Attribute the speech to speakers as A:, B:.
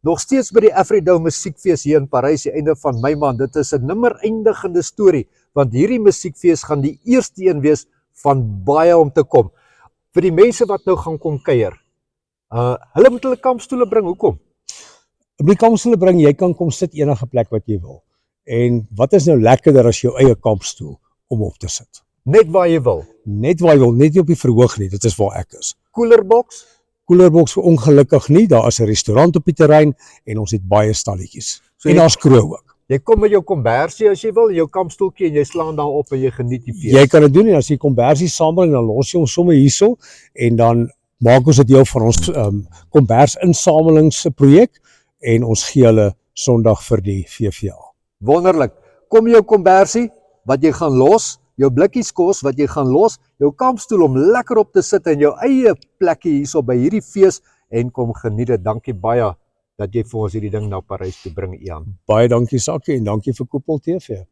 A: Nog steeds by die Afridou musiekfees hier in Parys, die einde van my maand. Dit is 'n nimmer eindigende storie, want hierdie musiekfees gaan die eerste een wees van baie om te kom. Vir die mense wat nou gaan kom kuier, hulle moet hulle kampstoele bring, hoekom?
B: Op die kampstoele bring, jy kan kom sit enige plek wat jy wil. En wat is nou lekkerder as jou eie kampstoel om op te sit?
A: Net waar jy wil.
B: Net waar jy wil, net nie op die verhoog nie, dit is waar ek is.
A: Koelerbox?
B: Koelerbox vir ongelukkig nie, daar is 'n restaurant op die terrein en ons het baie stalletjies. En daar's kroeg ook.
A: Jy kom met jou kombersie as jy wil, jou kampstoeltjie en jy slaan daar op en jy geniet die fees.
B: Jy kan dit doen en as jy kombersie saambring, dan los jy hom sommer hierso en dan maak ons dit deel van ons kombersinsamelingsprojek en ons gee hulle Sondag vir die VVA.
A: Wonderlik. Kom jou kombersie wat jy gaan los, jou blikkies kos wat jy gaan los, jou kampstoel om lekker op te sit in jou eie plekkie hierso by hierdie fees en kom geniet dit. Dankie baie dat jy vir ons hierdie ding na Parys toe bring, Ian.
B: Baie dankie Sakie en dankie vir Koepel TV.